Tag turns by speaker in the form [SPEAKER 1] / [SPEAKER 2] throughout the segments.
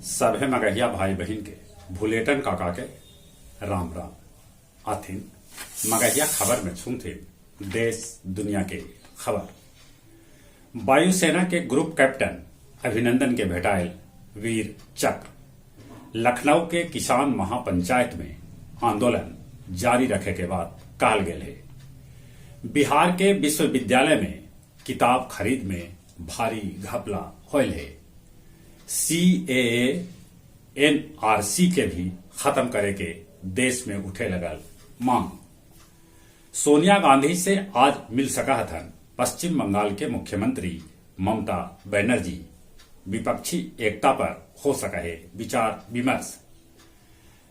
[SPEAKER 1] सभे मगहिया भाई बहन के भूलेटन काका के राम राम आथिन मगहिया खबर में छूथे देश दुनिया के खबर। वायुसेना के ग्रुप कैप्टन अभिनंदन के भेटायल वीर चक्र। लखनऊ के किसान महापंचायत में आंदोलन जारी रखे के बाद कहल गेल है। बिहार के विश्वविद्यालय में किताब खरीद में भारी घपला होल है। CAA NRC के भी खत्म करे के देश में उठे लगल मांग। सोनिया गांधी से आज मिल सका हथन पश्चिम बंगाल के मुख्यमंत्री ममता बनर्जी। विपक्षी एकता पर हो सका है विचार विमर्श।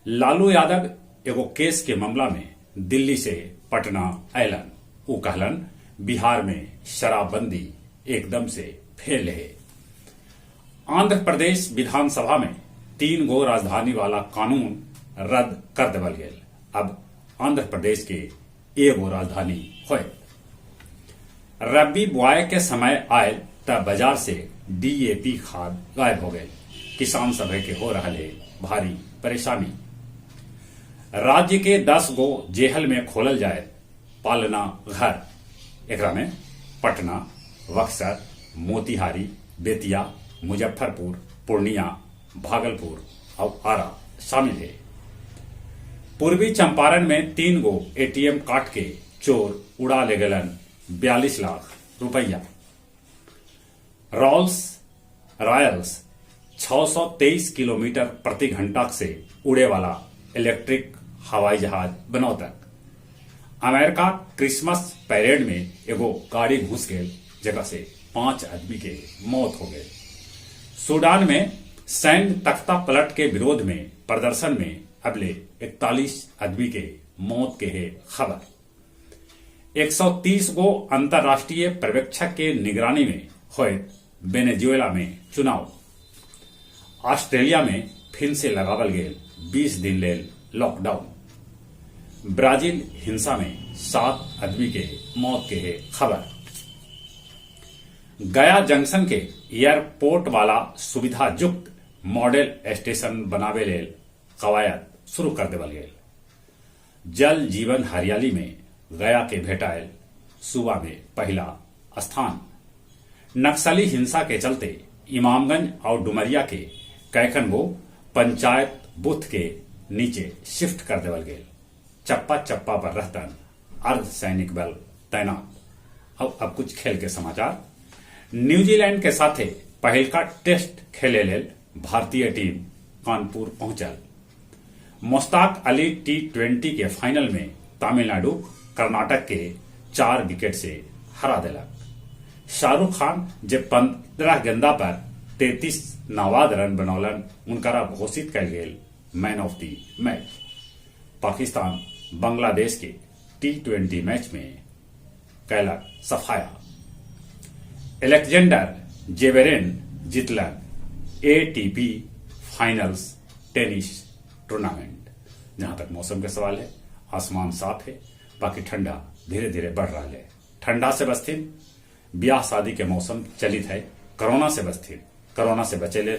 [SPEAKER 1] लालू यादव एगो केस के मामला में दिल्ली से पटना अयलन। उ कहलन बिहार में शराबबंदी एकदम से फेल है। आंध्र प्रदेश विधानसभा में 3 गो राजधानी वाला कानून रद्द कर देवल गेल। अब आंध्र प्रदेश के एगो राजधानी होय। रबी बुआई के समय आयल तब बाजार से DAP खाद गायब हो गए। किसान सभे के हो रहा है भारी परेशानी। राज्य के 10 गो जेहल में खोलल जाए पालना घर। एकरा में पटना, बक्सर, मोतिहारी, बेतिया, मुजफ्फरपुर, पूर्णिया, भागलपुर और आरा शामिल है। पूर्वी चंपारण में 3 गो ATM काट के चोर उड़ा ले गलन 42 लाख रुपया। रोल्स रॉयल्स 623 किलोमीटर प्रति घंटा से उड़े वाला इलेक्ट्रिक हवाई जहाज बनौतक। अमेरिका क्रिसमस पैरेड में एगो गाड़ी घुस गई जगह से 5 आदमी के मौत हो गई। सूडान में सैन्य तख्ता पलट के विरोध में प्रदर्शन में अबले 41 आदमी के मौत के है खबर। 130 गो अंतर्राष्ट्रीय पर्यवेक्षक के निगरानी में हुए वेनेजुएला में चुनाव। ऑस्ट्रेलिया में फिर से लगावल गेल 20 दिन लेल लॉकडाउन। ब्राजील हिंसा में 7 आदमी के मौत के है खबर। गया जंक्शन के एयरपोर्ट वाला सुविधा युक्त मॉडल स्टेशन बनावे लेल कवायद शुरू कर देवल गेल। जल जीवन हरियाली में गया के भेटायल सूबा में पहला स्थान। नक्सली हिंसा के चलते इमामगंज और डुमरिया के कैखन गो पंचायत बूथ के नीचे शिफ्ट कर देवल गेल। चप्पा चप्पा पर रहतन अर्धसैनिक बल तैनात। अब कुछ खेल के समाचार। न्यूजीलैंड के साथे पहल का टेस्ट खेले लेल भारतीय टीम कानपुर पहुंचल। मुश्ताक अली T20 के फाइनल में तमिलनाडु कर्नाटक के 4 विकेट से हरा दिलक। शाहरुख खान जब 15 गेंदा पर 33 नाबाद रन बनौलन उनकरा घोषित कल गेल man of the match. Pakistan Bangladesh के T20 मैच में कैलक सफाया। एलेक्जेंडर जेवेरेन जीतलन ATP फाइनल्स टेनिस टूर्नामेंट। जहां तक मौसम के सवाल है आसमान साफ है, बाकी ठंडा धीरे धीरे बढ़ रहा है। ठंडा से बचथिन, ब्याह शादी के मौसम चलित है। कोरोना से बचथिन, कोरोना से बचे ले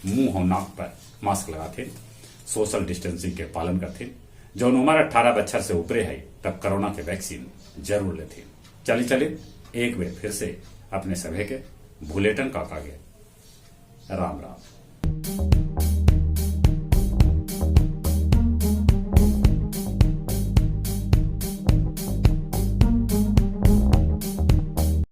[SPEAKER 1] मुंह और नाक पर मास्क लगाथिन, सोशल डिस्टेंसिंग के पालन करथिन। जो उम्र 18 बच्चर से ऊपरे है तब कोरोना के वैक्सीन जरूर लेथिन। चलित एक बेर फिर से अपने सभे के भूलेटन काका के राम राम।